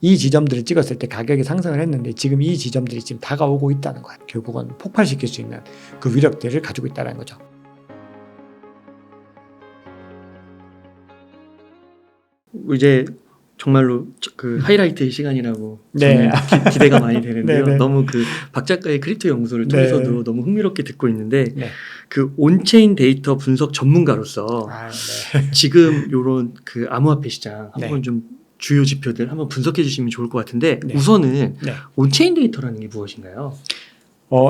이 지점들을 찍었을 때 가격이 상승을 했는데 지금 이 지점들이 지금 다가오고 있다는 거야. 결국은 폭발시킬 수 있는 그 위력들을 가지고 있다는 거죠. 이제 정말로 그 하이라이트의 시간이라고 네. 저는 기대가 많이 되는데요. 네, 네. 너무 그 박 작가의 크립토 연구소를 통해서도 네. 너무 흥미롭게 듣고 있는데 네. 그 온체인 데이터 분석 전문가로서 네. 지금 요런 그 암호화폐 시장 네. 한번 좀 주요 지표들 한번 분석해 주시면 좋을 것 같은데 네. 우선은 네. 온체인 데이터라는 게 무엇인가요?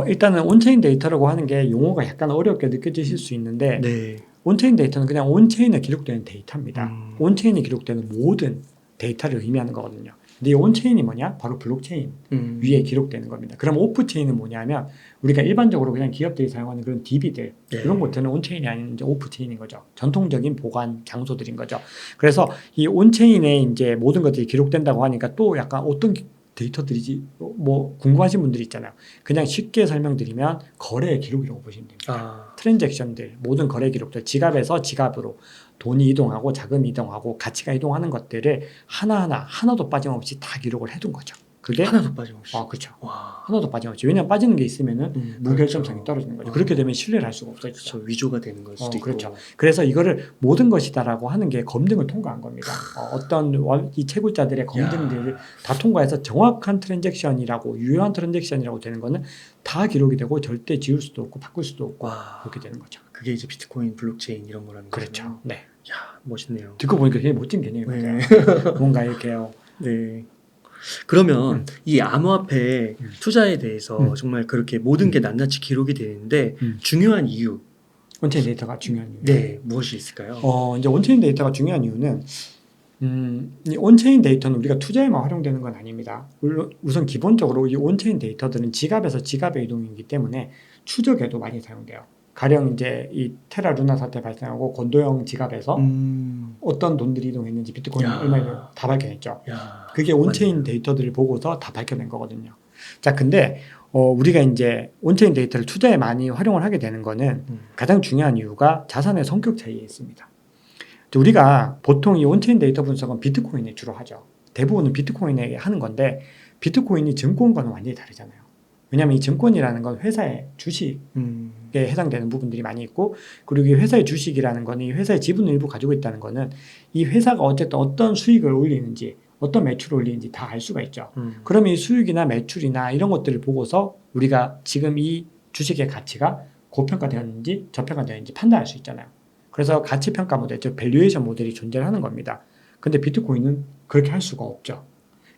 일단은 온체인 데이터라고 하는 게 용어가 약간 어렵게 느껴지실 수 있는데 네. 온체인 데이터는 그냥 온체인에 기록되는 데이터입니다. 온체인에 기록되는 모든 데이터를 의미하는 거거든요. 근데 이 온체인이 뭐냐? 바로 블록체인 위에 기록되는 겁니다. 그럼 오프체인은 뭐냐면 우리가 일반적으로 그냥 기업들이 사용하는 그런 DB들 네. 그런 것들은 온체인이 아닌 이제 오프체인인 거죠. 전통적인 보관 장소들인 거죠. 그래서 이 온체인에 이제 모든 것들이 기록된다고 하니까 또 약간 어떤 데이터들이지 뭐 궁금하신 분들이 있잖아요. 그냥 쉽게 설명드리면 거래의 기록이라고 보시면 됩니다. 트랜잭션들 모든 거래 기록들 지갑에서 지갑으로 돈이 이동하고 자금이 이동하고 가치가 이동하는 것들을 하나도 빠짐없이 다 기록을 해둔 거죠. 그게 하나도 빠짐없이. 그렇죠. 와. 하나도 빠짐없이. 왜냐하면 빠지는 게 있으면은 무결점성이 그렇죠. 떨어지는 거죠. 그렇게 되면 신뢰를 할 수가 없어지죠. 그렇죠. 위조가 되는 걸 수도 있고. 그렇죠. 그래서 이거를 모든 것이다라고 하는 게 검증을 통과한 겁니다. 어떤 이 채굴자들의 검증들을 다 통과해서 정확한 트랜잭션이라고 유효한 트랜잭션이라고 되는 거는 다 기록이 되고 절대 지울 수도 없고 바꿀 수도 없고 그렇게 되는 거죠. 그게 이제 비트코인, 블록체인 이런 거라는 거죠. 그렇죠. 네. 야, 멋있네요. 듣고 보니까 굉장히 멋진 개념이에요. 네. 뭔가 이렇게요. 네. 그러면 이 암호화폐 투자에 대해서 정말 그렇게 모든 게 낱낱이 기록이 되는데 중요한 이유. 온체인 데이터가 중요한 이유. 네, 무엇이 있을까요? 이제 온체인 데이터가 중요한 이유는 이 온체인 데이터는 우리가 투자에만 활용되는 건 아닙니다. 우선 기본적으로 이 온체인 데이터들은 지갑에서 지갑의 이동이기 때문에 추적에도 많이 사용돼요. 가령 이제 이 테라 루나 사태 발생하고 건도형 지갑에서 어떤 돈들이 이동했는지 비트코인이 얼마나 다 밝혀냈죠. 그게 온체인 데이터들을 보고서 다 밝혀낸 거거든요. 자, 근데 우리가 이제 온체인 데이터를 투자에 많이 활용을 하게 되는 거는 가장 중요한 이유가 자산의 성격 차이에 있습니다. 우리가 보통 이 온체인 데이터 분석은 비트코인에 주로 하죠. 대부분은 비트코인에 하는 건데 비트코인이 증권과는 완전히 다르잖아요. 왜냐하면 이 증권이라는 건 회사의 주식에 해당되는 부분들이 많이 있고 그리고 이 회사의 주식이라는 건 이 회사의 지분을 일부 가지고 있다는 거는 이 회사가 어쨌든 어떤 수익을 올리는지 어떤 매출을 올리는지 다 알 수가 있죠. 그러면 이 수익이나 매출이나 이런 것들을 보고서 우리가 지금 이 주식의 가치가 고평가되었는지 저평가되었는지 판단할 수 있잖아요. 그래서 가치평가 모델, 즉 밸류에이션 모델이 존재하는 겁니다. 근데 비트코인은 그렇게 할 수가 없죠.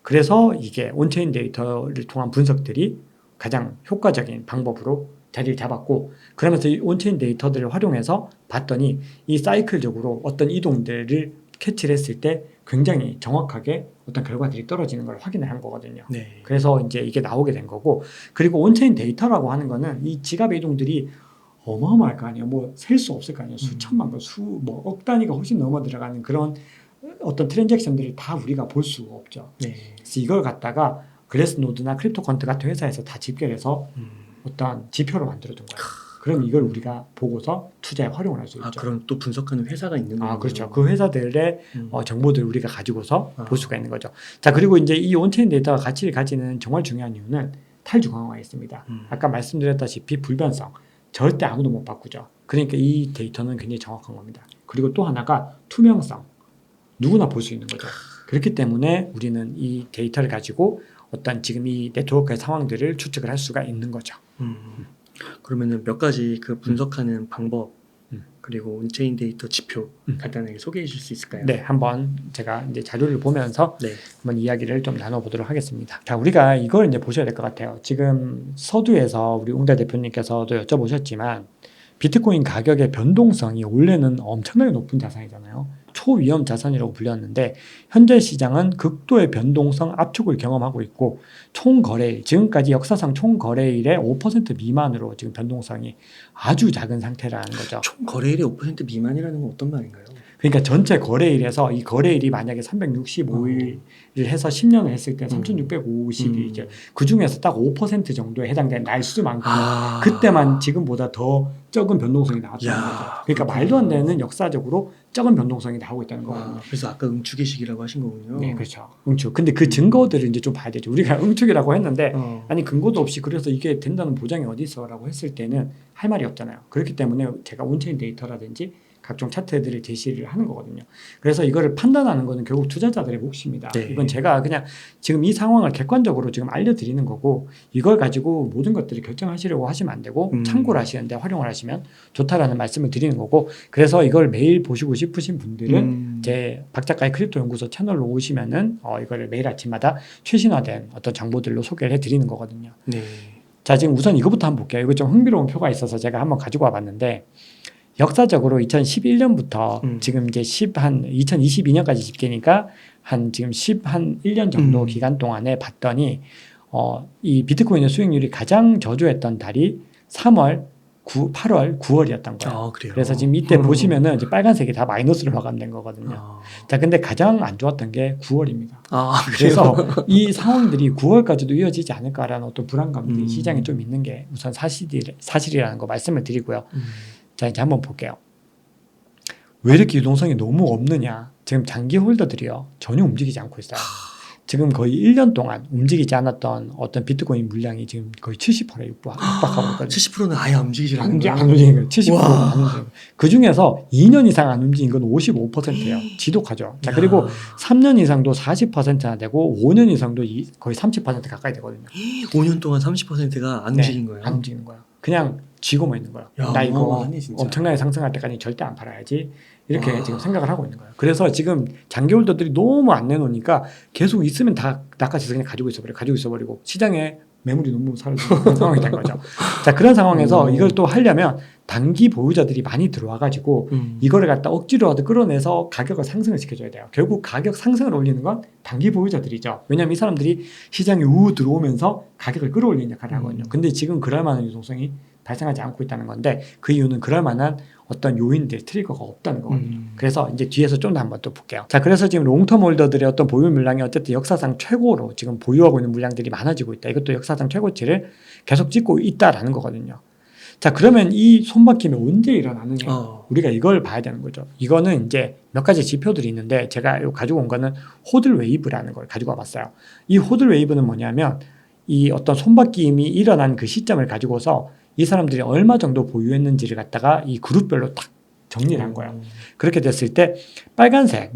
그래서 이게 온체인 데이터를 통한 분석들이 가장 효과적인 방법으로 자리를 잡았고 그러면서 이 온체인 데이터들을 활용해서 봤더니 이 사이클적으로 어떤 이동들을 캐치를 했을 때 굉장히 정확하게 어떤 결과들이 떨어지는 걸 확인을 한 거거든요. 네. 그래서 이제 이게 나오게 된 거고 그리고 온체인 데이터라고 하는 거는 이 지갑의 이동들이 어마어마할 거 아니에요. 뭐 셀 수 없을 거 아니에요. 수천만 건, 뭐 억 단위가 훨씬 넘어 들어가는 그런 어떤 트랜잭션들을 다 우리가 볼 수가 없죠. 네. 그래서 이걸 갖다가 글래스노드나 크립토컨트 같은 회사에서 다 집계해서 어떤 지표로 만들어둔 거예요. 그럼 이걸 우리가 보고서 투자에 활용을 할 수 있죠. 그럼 또 분석하는 회사가 있는 거예요? 그렇죠. 그 회사들의 정보들을 우리가 가지고서 볼 수가 있는 거죠. 자, 그리고 이제 이 온체인 데이터가 가치를 가지는 정말 중요한 이유는 탈중앙화가 있습니다. 아까 말씀드렸다시피 불변성. 절대 아무도 못 바꾸죠. 그러니까 이 데이터는 굉장히 정확한 겁니다. 그리고 또 하나가 투명성. 누구나 볼 수 있는 거죠. 그렇기 때문에 우리는 이 데이터를 가지고 어떤 지금 이 네트워크의 상황들을 추측을 할 수가 있는 거죠. 그러면은 몇 가지 그 분석하는 방법 그리고 온체인 데이터 지표 간단하게 소개해 주실 수 있을까요? 네, 한번 제가 이제 자료를 보면서 네. 한번 이야기를 좀 나눠보도록 하겠습니다. 자, 우리가 이걸 이제 보셔야 될 것 같아요. 지금 서두에서 우리 웅달 대표님께서도 여쭤보셨지만 비트코인 가격의 변동성이 원래는 엄청나게 높은 자산이잖아요. 초위험 자산이라고 불렸는데 현재 시장은 극도의 변동성 압축을 경험하고 있고 총 거래일, 지금까지 역사상 총 거래일의 5% 미만으로 지금 변동성이 아주 작은 상태라는 거죠. 총 거래일이 5% 미만이라는 건 어떤 말인가요? 그러니까 전체 거래일에서 이 거래일이 만약에 365일을 해서 10년을 했을 때 3,650이 이제 그 중에서 딱 5% 정도에 해당되는 날수만큼 그때만 지금보다 더 적은 변동성이 나왔다는 야, 거죠. 그러니까 그렇구나. 말도 안 되는 역사적으로 적은 변동성이 나오고 있다는 거거든요. 그래서 아까 응축의식이라고 하신 거군요. 네, 그렇죠. 응축. 근데 그 증거들을 이제 좀 봐야 되죠. 우리가 응축이라고 했는데 아니 근거도 없이 그래서 이게 된다는 보장이 어디 있어라고 했을 때는 할 말이 없잖아요. 그렇기 때문에 제가 온체인 데이터라든지 각종 차트들을 제시를 하는 거거든요. 그래서 이거를 판단하는 거는 결국 투자자들의 몫입니다. 네. 이건 제가 그냥 지금 이 상황을 객관적으로 지금 알려드리는 거고 이걸 가지고 모든 것들을 결정하시려고 하시면 안 되고 참고를 하시는데 활용을 하시면 좋다라는 말씀을 드리는 거고 그래서 이걸 매일 보시고 싶으신 분들은 제 박작가의 크립토 연구소 채널로 오시면은 이거를 매일 아침마다 최신화된 어떤 정보들로 소개를 해드리는 거거든요. 네. 자, 지금 우선 이거부터 한번 볼게요. 이거 좀 흥미로운 표가 있어서 제가 한번 가지고 와봤는데 역사적으로 2011년부터 지금 이제 2022년까지 집계니까 한 지금 1년 정도 기간 동안에 봤더니 이 비트코인의 수익률이 가장 저조했던 달이 3월, 8월, 9월이었던 거예요. 그래요. 그래서 지금 이때 보시면은 이제 빨간색이 다 마이너스로 마감된 거거든요. 자, 근데 가장 안 좋았던 게 9월입니다. 그래서 이 상황들이 9월까지도 이어지지 않을까라는 어떤 불안감들이 시장에 좀 있는 게 우선 사실이라는 거 말씀을 드리고요. 자, 이제 한번 볼게요. 왜 이렇게 유동성이 너무 없느냐? 지금 장기 홀더들이요 전혀 움직이지 않고 있어요. 지금 거의 1년 동안 움직이지 않았던 어떤 비트코인 물량이 지금 거의 70%에 육박하고 있거든요. 70%는 아예 안 움직이질 않는 거예요? 안 움직이는 거예요. 70%는 안 움직이는 거예요. 그 중에서 2년 이상 안 움직인 건 55%예요. 지독하죠. 자, 그리고 3년 이상도 40%나 되고 5년 이상도 거의 30% 가까이 되거든요. 5년 동안 30%가 안 움직인 거예요? 안 움직이는 거예요. 그냥 쥐고만 있는 거예요. 야, 나 이거 어마어마하네, 진짜. 엄청나게 상승할 때까지 절대 안 팔아야지. 이렇게 지금 생각을 하고 있는 거예요. 그래서 지금 장기 홀더들이 너무 안 내놓으니까 계속 있으면 다 나까지 그냥 가지고 있어버리고 시장에 매물이 너무 사라지는 그런 상황이 된 거죠. 자, 그런 상황에서 이걸 또 하려면 단기 보유자들이 많이 들어와가지고 이거를 갖다 억지로라도 끌어내서 가격을 상승을 시켜줘야 돼요. 결국 가격 상승을 올리는 건 단기 보유자들이죠. 왜냐하면 이 사람들이 시장에 우우 들어오면서 가격을 끌어올리는 역할을 하거든요. 근데 지금 그럴 만한 유동성이 발생하지 않고 있다는 건데 그 이유는 그럴 만한 어떤 요인들, 트리거가 없다는 거거든요. 그래서 이제 뒤에서 좀 더 한번 또 볼게요. 자, 그래서 지금 롱텀 홀더들의 어떤 보유 물량이 어쨌든 역사상 최고로 지금 보유하고 있는 물량들이 많아지고 있다. 이것도 역사상 최고치를 계속 찍고 있다라는 거거든요. 자, 그러면 이 손바뀜이 언제 일어나느냐? 우리가 이걸 봐야 되는 거죠. 이거는 이제 몇 가지 지표들이 있는데 제가 가지고 온 거는 호들 웨이브라는 걸 가지고 와봤어요. 이 호들 웨이브는 뭐냐면 이 어떤 손바뀜이 일어난 그 시점을 가지고서 이 사람들이 얼마 정도 보유했는지를 갖다가 이 그룹별로 딱 정리를 한 거예요. 그렇게 됐을 때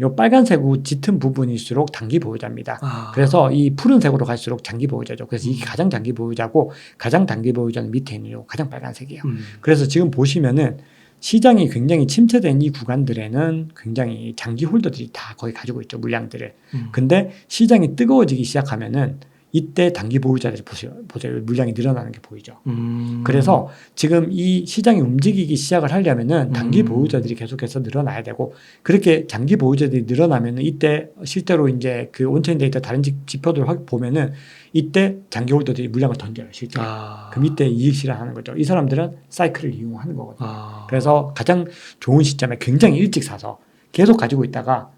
요 빨간색 짙은 부분일수록 단기 보유자입니다. 그래서 이 푸른색으로 갈수록 장기 보유자죠. 그래서 이게 가장 장기 보유자고 가장 단기 보유자는 밑에 있는 요 가장 빨간색이에요. 그래서 지금 보시면은 시장이 굉장히 침체된 이 구간들에는 굉장히 장기 홀더들이 다 거의 가지고 있죠. 물량들을. 근데 시장이 뜨거워지기 시작하면은 이때 단기 보유자들이 보세요. 물량이 늘어나는 게 보이죠. 그래서 지금 이 시장이 움직이기 시작을 하려면은 단기 보유자들이 계속해서 늘어나야 되고 그렇게 장기 보유자들이 늘어나면은 이때 실제로 이제 그 온체인 데이터 다른 지표들을 보면은 이때 장기 홀더들이 물량을 던져요. 실제. 그럼 이때 이익 실현하는 거죠. 이 사람들은 사이클을 이용하는 거거든요. 그래서 가장 좋은 시점에 굉장히 일찍 사서 계속 가지고 있다가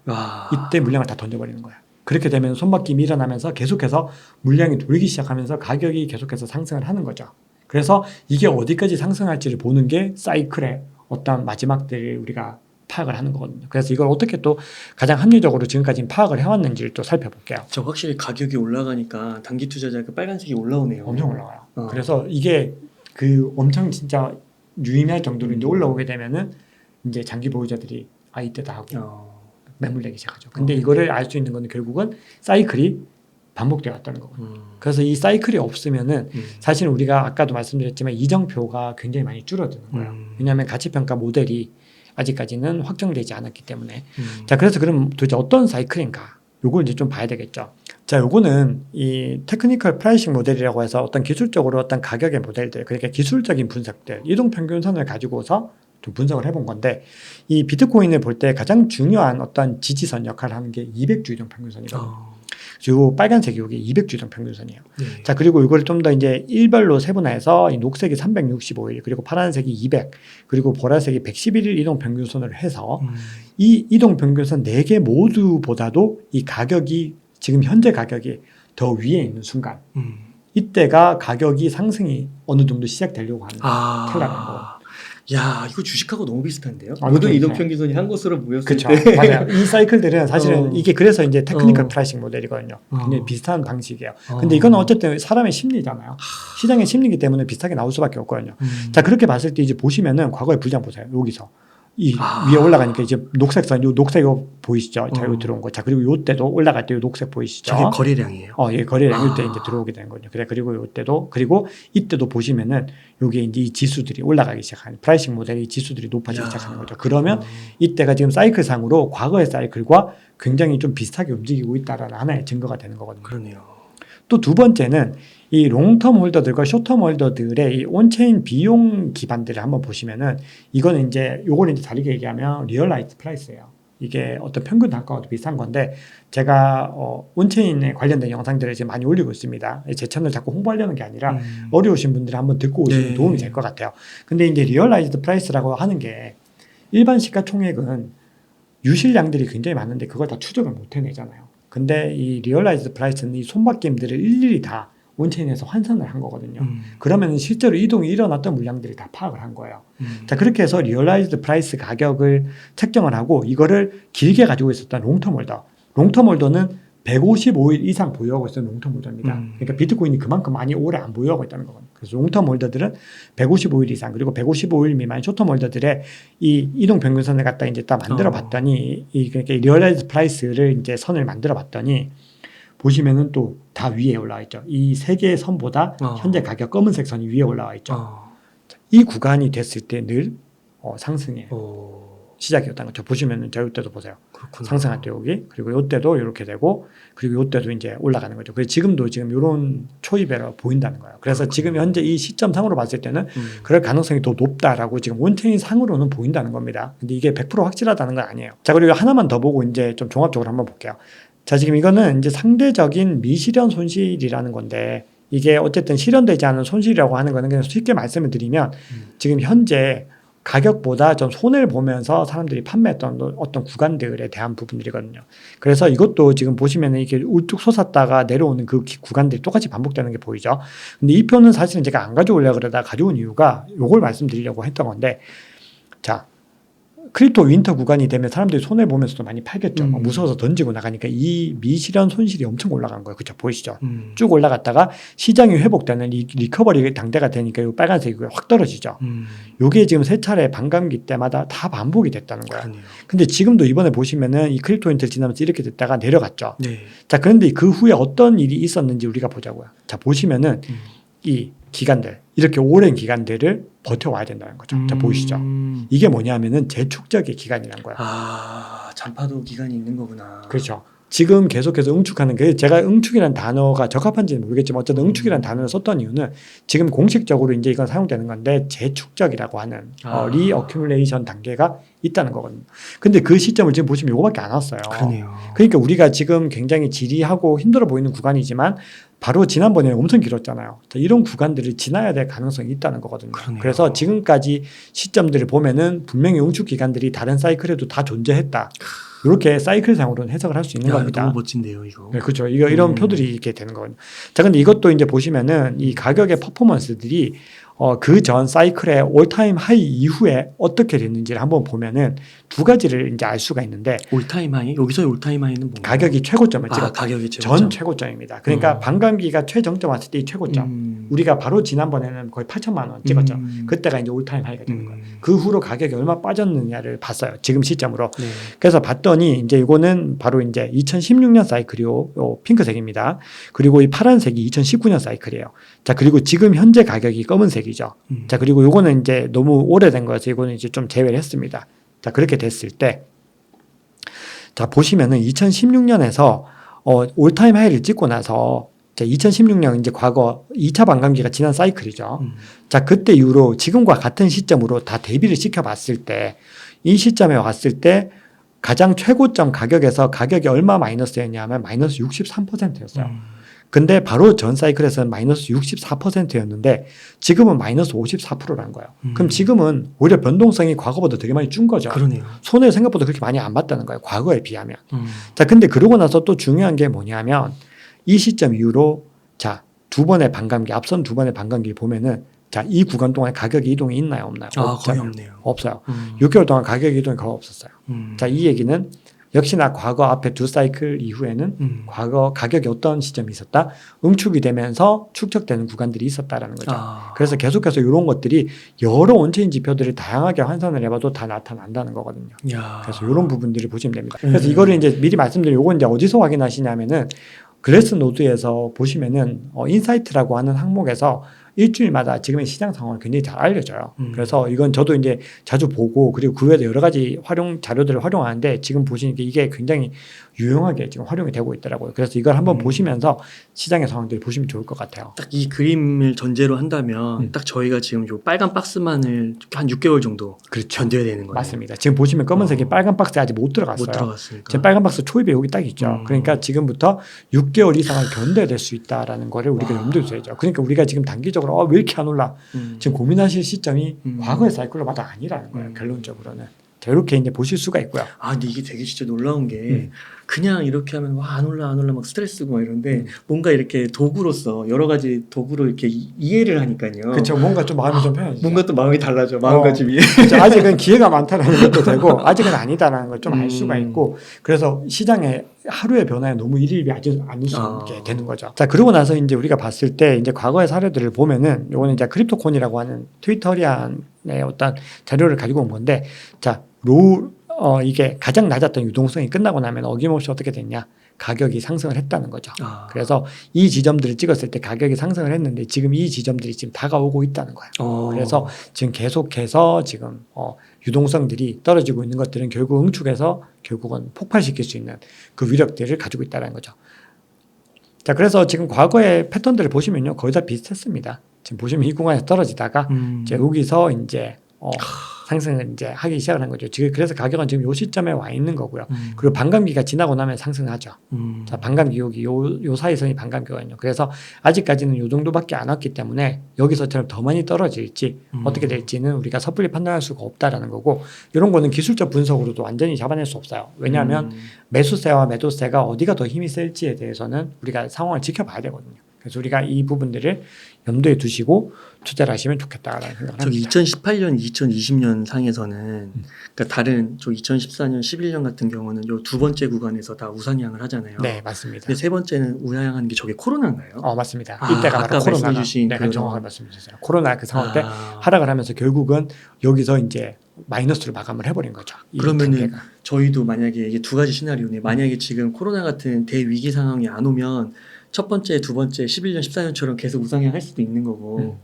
이때 물량을 다 던져버리는 거예요. 그렇게 되면 손바뀜이 일어나면서 계속해서 물량이 돌기 시작하면서 가격이 계속해서 상승을 하는 거죠. 그래서 이게 어디까지 상승할지를 보는 게 사이클의 어떤 마지막들을 우리가 파악을 하는 거거든요. 그래서 이걸 어떻게 또 가장 합리적으로 지금까지 파악을 해왔는지를 또 살펴볼게요. 저 확실히 가격이 올라가니까 단기 투자자 그 빨간색이 올라오네요. 엄청 올라가요. 그래서 이게 그 엄청 진짜 유의미할 정도로 이제 올라오게 되면은 이제 장기 보유자들이 이때다 하고 매물내기 시작하죠. 근데 이거를 알 수 있는 거는 결국은 사이클이 반복되어 왔다는 거거든요. 그래서 이 사이클이 없으면은 사실 우리가 아까도 말씀드렸지만 이정표가 굉장히 많이 줄어드는 거예요. 왜냐하면 가치평가 모델이 아직까지는 확정되지 않았기 때문에. 자, 그래서 그럼 도대체 어떤 사이클인가? 요걸 이제 좀 봐야 되겠죠. 자, 요거는 이 테크니컬 프라이싱 모델이라고 해서 어떤 기술적으로 어떤 가격의 모델들, 그러니까 기술적인 분석들, 이동평균선을 가지고서 좀 분석을 해본 건데 이 비트코인을 볼 때 가장 중요한 어떤 지지선 역할을 하는 게 200주 이동평균선이거든요. 요 빨간색이 여기 200주 이동 평균선이에요. 네. 자, 그리고 이걸 좀 더 이제 일별로 세분화해서 이 녹색이 365일, 그리고 파란색이 200, 그리고 보라색이 111일 이동 평균선을 해서 이 이동 평균선 4개 모두보다도 이 가격이 지금 현재 가격이 더 위에 있는 순간, 이때가 가격이 상승이 어느 정도 시작되려고 하는 탈락한 거. 야, 이거 주식하고 너무 비슷한데요? 아, 모든 그렇죠. 이동 평균선이 한 곳으로 모였을 그렇죠. 때. 맞아요. 이 사이클들은 사실은 이게 그래서 이제 테크니컬 어. 프라이싱 모델이거든요. 굉장히 비슷한 방식이에요. 어. 근데 이거는 어쨌든 사람의 심리잖아요. 시장의 심리이기 때문에 비슷하게 나올 수밖에 없거든요. 자, 그렇게 봤을 때 이제 보시면은 과거의 불장 보세요. 여기서. 이 위에 올라가니까 이제 녹색선, 요 녹색 이거 보이시죠? 자, 여기 들어온 거. 자, 그리고 요 때도 올라갈 때 요 녹색 보이시죠? 저게 거래량이에요. 예, 거래량 이때 이제 들어오게 되는 거죠. 그래, 그리고 요 때도, 그리고 이때도 보시면은 요게 이제 이 지수들이 올라가기 시작하는, 프라이싱 모델의 지수들이 높아지기 야. 시작하는 거죠. 그러면 이때가 지금 사이클상으로 과거의 사이클과 굉장히 좀 비슷하게 움직이고 있다라는 하나의 증거가 되는 거거든요. 그러네요. 또 두 번째는 이 롱텀 홀더들과 숏텀 홀더들의 이 온체인 비용 기반들을 한번 보시면은 이거는 이제 요거는 이제 다르게 얘기하면 리얼라이즈 프라이스예요. 이게 어떤 평균 단가와도 비슷한 건데 제가 온체인에 관련된 영상들을 지금 많이 올리고 있습니다. 제 채널 자꾸 홍보하려는 게 아니라 어려우신 분들이 한번 듣고 오시면 네. 도움이 될 것 같아요. 근데 이제 리얼라이즈드 프라이스라고 하는 게 일반 시가총액은 유실량들이 굉장히 많은데 그걸 다 추적을 못 해내잖아요. 근데 이 리얼라이즈드 프라이스는 이 손바뀜들을 일일이 다 온체인에서 환산을 한 거거든요. 그러면 실제로 이동이 일어났던 물량들을 다 파악을 한 거예요. 자, 그렇게 해서 리얼라이즈드 프라이스 가격을 책정을 하고 이거를 길게 가지고 있었던 롱텀 홀더. 롱텀 홀더는 155일 이상 보유하고 있었던 롱텀 홀더입니다. 그러니까 비트코인이 그만큼 많이 오래 안 보유하고 있다는 거거든요. 그래서 롱텀 홀더들은 155일 이상, 그리고 155일 미만 숏텀 홀더들의 이 이동 평균선을 갖다 이제 딱 만들어 봤더니 그러니까 리얼라이즈 프라이스를 이제 선을 만들어 봤더니 보시면은 또 다 위에 올라와 있죠. 이 세 개의 선보다 현재 가격 검은색 선이 위에 올라와 있죠. 이 구간이 됐을 때 늘 상승의 시작이었다는 거죠. 보시면은 저 이때도 보세요. 그렇구나. 상승할 때 여기, 그리고 이때도 이렇게 되고, 그리고 이때도 이제 올라가는 거죠. 그래서 지금도 지금 이런 초입에로 보인다는 거예요. 그래서 그렇구나. 지금 현재 이 시점 상으로 봤을 때는 그럴 가능성이 더 높다라고 지금 온체인 상으로는 보인다는 겁니다. 근데 이게 100% 확실하다는 건 아니에요. 자, 그리고 하나만 더 보고 이제 좀 종합적으로 한번 볼게요. 자, 지금 이거는 이제 상대적인 미실현 손실이라는 건데 이게 어쨌든 실현되지 않은 손실이라고 하는 거는 그냥 쉽게 말씀을 드리면 지금 현재 가격보다 좀 손해를 보면서 사람들이 판매했던 어떤 구간들에 대한 부분들이거든요. 그래서 이것도 지금 보시면은 이게 우뚝 솟았다가 내려오는 그 구간들이 똑같이 반복되는 게 보이죠. 근데 이 표는 사실은 제가 안 가져오려고 그러다 가져온 이유가 요걸 말씀드리려고 했던 건데, 자, 크립토 윈터 구간이 되면 사람들이 손해 보면서도 많이 팔겠죠. 무서워서 던지고 나가니까 이 미실현 손실이 엄청 올라간 거예요. 그렇죠? 보이시죠? 쭉 올라갔다가 시장이 회복되는 이 리커버리 당대가 되니까 이 빨간색이 확 떨어지죠. 요게 지금 세 차례 반감기 때마다 다 반복이 됐다는 거예요. 그러네요. 근데 지금도 이번에 보시면은 이 크립토 윈터를 지나면서 이렇게 됐다가 내려갔죠. 네. 자, 그런데 그 후에 어떤 일이 있었는지 우리가 보자고요. 자, 보시면은 이 기간들, 이렇게 오랜 기간들을 버텨와야 된다는 거죠. 자, 보이시죠? 이게 뭐냐면은 재축적의 기간이란 거예요. 잔파도 기간이 있는 거구나. 그렇죠. 지금 계속해서 응축하는 게, 제가 응축이라는 단어가 적합한지는 모르겠지만 어쨌든 응축이라는 단어를 썼던 이유는 지금 공식적으로 이제 이건 사용되는 건데 재축적이라고 하는 리어큐뮬레이션 단계가 있다는 거거든요. 근데 그 시점을 지금 보시면 이거밖에 안 왔어요. 그러네요. 그러니까 우리가 지금 굉장히 지리하고 힘들어 보이는 구간이지만 바로 지난번에 엄청 길었잖아요. 이런 구간들을 지나야 될 가능성이 있다는 거거든요. 그러네요. 그래서 지금까지 시점들을 보면은 분명히 응축 기간들이 다른 사이클에도 다 존재했다. 이렇게 사이클상으로는 해석을 할 수 있는 겁니다. 너무 멋진데요, 이거. 네, 그렇죠. 이런 표들이 이렇게 되는 거예요. 자, 근데 이것도 이제 보시면은 이 가격의 퍼포먼스들이 그 전 사이클의 올타임 하이 이후에 어떻게 됐는지를 한번 보면은 두 가지를 이제 알 수가 있는데, 올타임 하이? 여기서의 올타임 하이는 뭔가요? 가격이 최고점을 찍었다. 가격이 최고점. 전 최고점입니다. 그러니까 반감기가 최정점 왔을 때 이 최고점. 우리가 바로 지난번에는 거의 8천만 원 찍었죠. 그때가 이제 올타임 하이가 되는 거예요. 그 후로 가격이 얼마 빠졌느냐를 봤어요. 지금 시점으로. 네. 그래서 봤더니 이제 이거는 바로 이제 2016년 사이클이요. 요 핑크색입니다. 그리고 이 파란색이 2019년 사이클이에요. 자, 그리고 지금 현재 가격이 검은색이죠. 자, 그리고 요거는 이제 너무 오래된 거여서 이거는 이제 좀 제외를 했습니다. 자, 그렇게 됐을 때, 자, 보시면은 2016년에서 올타임 하이를 찍고 나서, 자, 2016년 이제 과거 2차 반감기가 지난 사이클이죠. 자, 그때 이후로 지금과 같은 시점으로 다 대비를 시켜봤을 때, 이 시점에 왔을 때 가장 최고점 가격에서 가격이 얼마 마이너스였냐면 마이너스 63%였어요. 근데 바로 전 사이클에서는 마이너스 64%였는데 지금은 마이너스 54%란 거예요. 그럼 지금은 오히려 변동성이 과거보다 되게 많이 준 거죠. 그러네요. 손해 생각보다 그렇게 많이 안 봤다는 거예요. 과거에 비하면. 자, 근데 그러고 나서 또 중요한 게 뭐냐면 이 시점 이후로 자, 두 번의 반감기, 앞선 두 번의 반감기 보면은 자, 이 구간 동안 가격 이동이 있나요, 없나요? 거의 없네요. 없어요. 6개월 동안 가격 이동이 거의 없었어요. 자, 이 얘기는 역시나 과거 앞에 두 사이클 이후에는 과거 가격이 어떤 시점이 있었다? 응축이 되면서 축적되는 구간들이 있었다라는 거죠. 그래서 계속해서 이런 것들이 여러 온체인 지표들을 다양하게 환산을 해봐도 다 나타난다는 거거든요. 그래서 이런 부분들을 보시면 됩니다. 그래서 이거를 이제 미리 말씀드리면 이건 이제 어디서 확인하시냐면은 글래스노드에서 보시면은 인사이트라고 하는 항목에서 일주일마다 지금의 시장 상황을 굉장히 잘 알려줘요. 그래서 이건 저도 이제 자주 보고 그리고 그 외에도 여러 가지 자료들을 활용하는데 지금 보시니까 이게 굉장히 유용하게 지금 활용이 되고 있더라고요. 그래서 이걸 한번 보시면서 시장의 상황들을 보시면 좋을 것 같아요. 딱 이 그림을 전제로 한다면 딱 저희가 지금 요 빨간 박스만을 한 6개월 정도 그렇죠. 견뎌야 되는 거예요. 맞습니다. 지금 보시면 검은색이 빨간 박스에 아직 못 들어갔어요. 못 들어갔으니까. 지금 빨간 박스 초입에 여기 딱 있죠. 그러니까 지금부터 6개월 이상을 견뎌야 될 수 있다라는 거를 우리가 염두에 둬야죠. 그러니까 우리가 지금 단기적으로 왜 이렇게 안 올라? 지금 고민하실 시점이 과거의 사이클로 봐도 아니라는 거예요. 결론적으로는. 자, 이렇게 이제 보실 수가 있고요. 근데 이게 되게 진짜 놀라운 게 그냥 이렇게 하면 와 안 올라 막 스트레스고 막 이런데 뭔가 이렇게 도구로서 여러 가지 도구로 이렇게 이해를 하니까요. 그렇죠. 뭔가 좀 마음이 좀 편해지죠. 뭔가 또 마음이 달라져. 마음가짐이. 그렇죠. 아직은 기회가 많다는 것도 되고 아직은 아니다라는 걸 좀 알 수가 있고 그래서 시장의 하루의 변화에 너무 일일이 하지 않을 수 있게 되는 거죠. 자, 그러고 나서 이제 우리가 봤을 때 이제 과거의 사례들을 보면은 요거는 이제 크립토콘이라고 하는 트위터리안의 어떤 자료를 가지고 온 건데 자, 이게 가장 낮았던 유동성이 끝나고 나면 어김없이 어떻게 됐냐? 가격이 상승을 했다는 거죠. 그래서 이 지점들을 찍었을 때 가격이 상승을 했는데 지금 이 지점들이 지금 다가오고 있다는 거예요. 그래서 지금 계속해서 지금 유동성들이 떨어지고 있는 것들은 결국 응축해서 결국은 폭발시킬 수 있는 그 위력들을 가지고 있다는 거죠. 자, 그래서 지금 과거의 패턴들을 보시면요, 거의 다 비슷했습니다. 지금 보시면 이 구간에서 떨어지다가 이제 여기서 이제 상승을 이제 하기 시작을 한 거죠. 지금 그래서 가격은 지금 요 시점에 와 있는 거고요. 그리고 반감기가 지나고 나면 상승하죠. 자, 반감기 여기 요 사이선이 반감기거든요. 그래서 아직까지는 요 정도밖에 안 왔기 때문에 여기서처럼 더 많이 떨어질지 어떻게 될지는 우리가 섣불리 판단할 수가 없다라는 거고 이런 거는 기술적 분석으로도 완전히 잡아낼 수 없어요. 왜냐하면 매수세와 매도세가 어디가 더 힘이 셀지에 대해서는 우리가 상황을 지켜봐야 되거든요. 그래서 우리가 이 부분들을 염두에 두시고 투자를 하시면 좋겠다라는 생각을 합니다. 2018년, 2020년 상에서는 그러니까 다른 2014년, 11년 같은 경우는 요 두 번째 구간에서 다 우상향을 하잖아요. 네, 맞습니다. 근데 세 번째는 우상향하는 게 저게 코로나인가요? 맞습니다. 이때가 바로 아까 코로나가 말씀해주신 네, 정확하게 말씀해 주셨어요. 코로나 그 상황 때 하락을 하면서 결국은 여기서 이제 마이너스로 마감을 해버린 거죠. 그러면은 저희도 만약에 이게 두 가지 시나리오네. 만약에 지금 코로나 같은 대위기 상황이 안 오면 첫 번째, 두 번째 11년, 14년처럼 계속 우상향 할 수도 있는 거고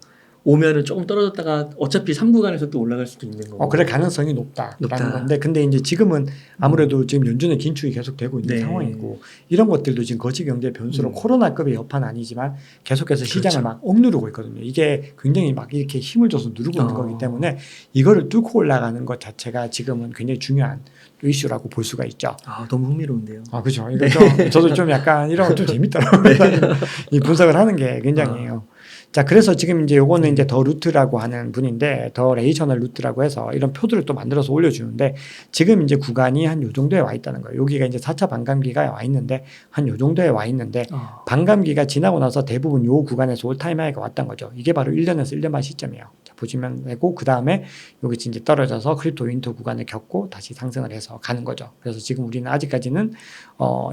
오면은 조금 떨어졌다가 어차피 3구간에서 또 올라갈 수도 있는 거고. 그럴 가능성이 높다라는 건데 근데 이제 지금은 아무래도 지금 연준의 긴축이 계속되고 있는 상황이고 이런 것들도 지금 거시 경제 변수로 코로나급의 여파는 아니지만 계속해서 시장을 막 억누르고 있거든요. 이게 굉장히 막 이렇게 힘을 줘서 누르고 있는 거기 때문에 이거를 뚫고 올라가는 것 자체가 지금은 굉장히 중요한 이슈라고 볼 수가 있죠. 너무 흥미로운데요. 그렇죠. 이거 저도 좀 약간 이런 거 좀 재밌더라고요. 이 분석을 하는 게 굉장히 자, 그래서 지금 이제 요거는 이제 더 루트라고 하는 분인데 더 레이셔널 루트라고 해서 이런 표들을 또 만들어서 올려주는데 지금 이제 구간이 한 요 정도에 와 있다는 거예요. 여기가 이제 4차 반감기가 와 있는데 한 요 정도에 와 있는데 반감기가 지나고 나서 대부분 요 구간에서 올타임 하이가 왔던 거죠. 이게 바로 1년에서 1년 반 시점이에요. 자, 보시면 되고 그 다음에 여기 이제 떨어져서 크립토 윈터 구간을 겪고 다시 상승을 해서 가는 거죠. 그래서 지금 우리는 아직까지는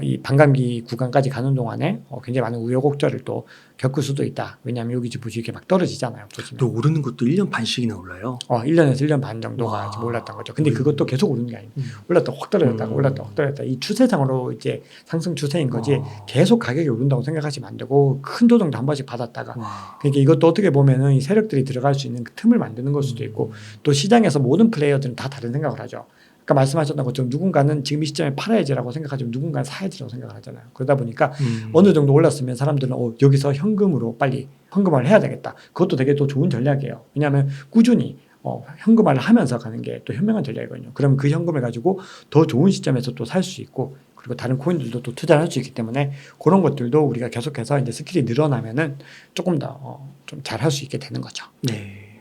이 반감기 구간까지 가는 동안에 굉장히 많은 우여곡절을 또 겪을 수도 있다. 왜냐하면 여기 지금 이렇게 막 떨어지잖아요. 또 오르는 것도 1년 반씩이나 올라요. 1년에서 1년 반 정도가 지금 올랐던 거죠. 근데 그것도 계속 오르는 게 아니에요. 올랐다 확 떨어졌다가 올랐다 확 떨어졌다. 이 추세상으로 이제 상승 추세인 거지 계속 가격이 오른다고 생각하시면 안 되고 큰 조정도 한 번씩 받았다가 그러니까 이것도 어떻게 보면은 이 세력들이 들어갈 수 있는 그 틈을 만드는 걸 수도 있고 또 시장에서 모든 플레이어들은 다 다른 생각을 하죠. 아까 말씀하셨던 것처럼 누군가는 지금 이 시점에 팔아야지라고 생각하지만 누군가는 사야지라고 생각을 하잖아요. 그러다 보니까 어느 정도 올랐으면 사람들은 여기서 현금으로 빨리 현금화를 해야 되겠다. 그것도 되게 또 좋은 전략이에요. 왜냐하면 꾸준히 현금화를 하면서 가는 게 또 현명한 전략이거든요. 그러면 그 현금을 가지고 더 좋은 시점에서 또 살 수 있고 그리고 다른 코인들도 또 투자를 할 수 있기 때문에 그런 것들도 우리가 계속해서 이제 스킬이 늘어나면은 조금 더 좀 잘 할 수 있게 되는 거죠. 네.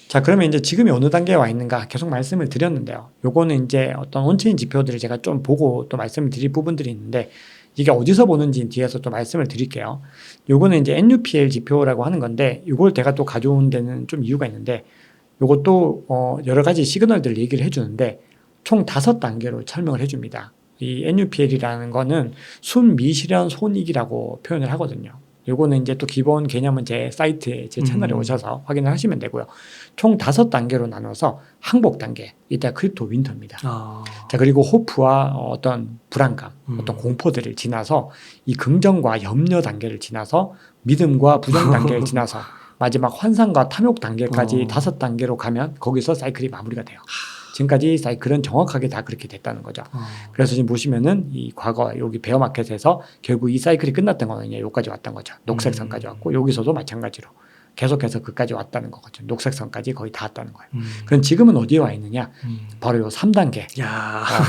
자, 그러면 이제 지금이 어느 단계에 와 있는가 계속 말씀을 드렸는데요. 요거는 이제 어떤 온체인 지표들을 제가 좀 보고 또 말씀을 드릴 부분들이 있는데 이게 어디서 보는지 뒤에서 또 말씀을 드릴게요. 요거는 이제 NUPL 지표라고 하는 건데 요걸 제가 또 가져온 데는 좀 이유가 있는데 요것도 여러 가지 시그널들을 얘기를 해주는데 총 5단계로 설명을 해줍니다. 이 NUPL이라는 거는 순미실현 손익이라고 표현을 하거든요. 요거는 이제 또 기본 개념은 제 사이트에 제 채널에 오셔서 확인을 하시면 되고요. 총 5단계로 나눠서 항복 단계, 이따 크립토 윈터입니다. 자, 그리고 호프와 어떤 불안감, 어떤 공포들을 지나서 이 긍정과 염려 단계를 지나서 믿음과 부정 단계를 지나서 마지막 환상과 탐욕 단계까지 5단계로 가면 거기서 사이클이 마무리가 돼요. 지금까지 사이클은 정확하게 다 그렇게 됐다는 거죠. 그래서 지금 보시면은 이 과거 여기 베어마켓에서 결국 이 사이클이 끝났던 거는 여기까지 왔던 거죠. 녹색 선까지 왔고 여기서도 마찬가지로 계속해서 그까지 왔다는 거거든요. 녹색 선까지 거의 다 왔다는 거예요. 그럼 지금은 어디에 와 있느냐? 바로 요 3단계.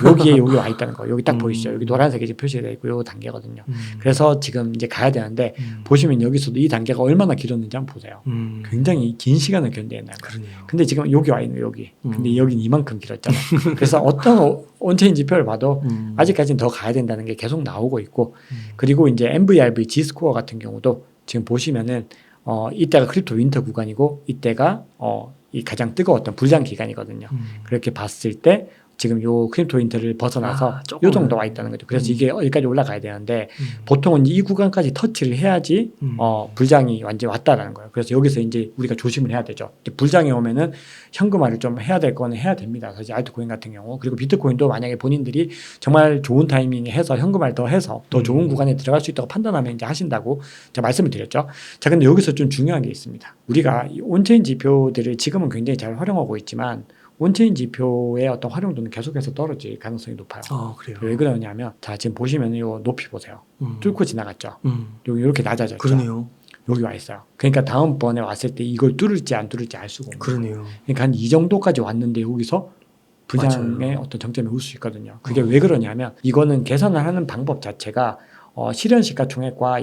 여기 와 있다는 거예요. 여기 딱 보이시죠? 여기 노란색이 지금 표시되어 있고 요 단계거든요. 그래서 지금 이제 가야 되는데 보시면 여기서도 이 단계가 얼마나 길었는지 한번 보세요. 굉장히 긴 시간을 견뎌냈나요? 근데 지금 여기 와 있는 여기. 근데 여긴 이만큼 길었잖아요. 그래서 어떤 온체인 지표를 봐도 아직까지는 더 가야 된다는 게 계속 나오고 있고 그리고 이제 MVRV G스코어 같은 경우도 지금 보시면은 이때가 크립토 윈터 구간이고 이때가 이 가장 뜨거웠던 불장 기간이거든요. 그렇게 봤을 때 지금 요 크립토 윈터를 벗어나서 요 정도 와 있다는 거죠. 그래서 이게 여기까지 올라가야 되는데 보통은 이 구간까지 터치를 해야지 불장이 완전히 왔다라는 거예요. 그래서 여기서 이제 우리가 조심을 해야 되죠. 불장이 오면은 현금화를 좀 해야 될 거는 해야 됩니다. 사실 알트코인 같은 경우 그리고 비트코인도 만약에 본인들이 정말 좋은 타이밍에 해서 현금화를 더 해서 더 좋은 구간에 들어갈 수 있다고 판단하면 이제 하신다고 제가 말씀을 드렸죠. 자, 근데 여기서 좀 중요한 게 있습니다. 우리가 이 온체인 지표들을 지금은 굉장히 잘 활용하고 있지만 온체인 지표의 어떤 활용도는 계속해서 떨어질 가능성이 높아요. 그래요. 왜 그러냐면 자, 지금 보시면 요 높이 보세요. 뚫고 지나갔죠. 여기 이렇게 낮아졌죠. 그러네요. 여기 와 있어요. 그러니까 다음번에 왔을 때 이걸 뚫을지 안 뚫을지 알 수가 없는 거예요. 그러네요. 그러니까 한 이 정도까지 왔는데 여기서 불장의 어떤 정점에 올 수 있거든요. 그게 왜 그러냐면 이거는 계산을 하는 방법 자체가 실현 시가총액과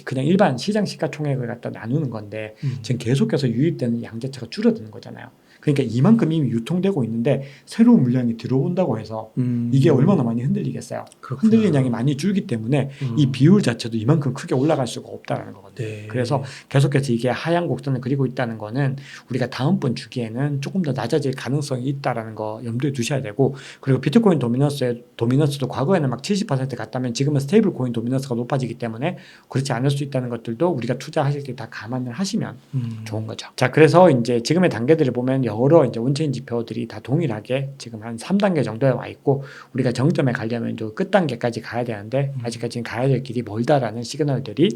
그냥 일반 시장 시가총액을 갖다 나누는 건데 지금 계속해서 유입되는 양 자체가 줄어드는 거잖아요. 그러니까 이만큼 이미 유통되고 있는데 새로운 물량이 들어온다고 해서 이게 얼마나 많이 흔들리겠어요. 흔들리는 양이 많이 줄기 때문에 이 비율 자체도 이만큼 크게 올라갈 수가 없다는 거거든요. 그래서 계속해서 이게 하향 곡선을 그리고 있다는 거는 우리가 다음번 주기에는 조금 더 낮아질 가능성이 있다는 거 염두에 두셔야 되고 그리고 비트코인 도미넌스도 과거에는 막 70% 갔다면 지금은 스테이블 코인 도미넌스가 높아지기 때문에 그렇지 않을 수 있다는 것들도 우리가 투자하실 때 다 감안을 하시면 좋은 거죠. 자, 그래서 이제 지금의 단계들을 보면 여러 이제 온체인 지표들이 다 동일하게 지금 한 3단계 정도에 와 있고 우리가 정점에 가려면 좀 끝 단계까지 가야 되는데 아직까지는 가야 될 길이 멀다라는 시그널들이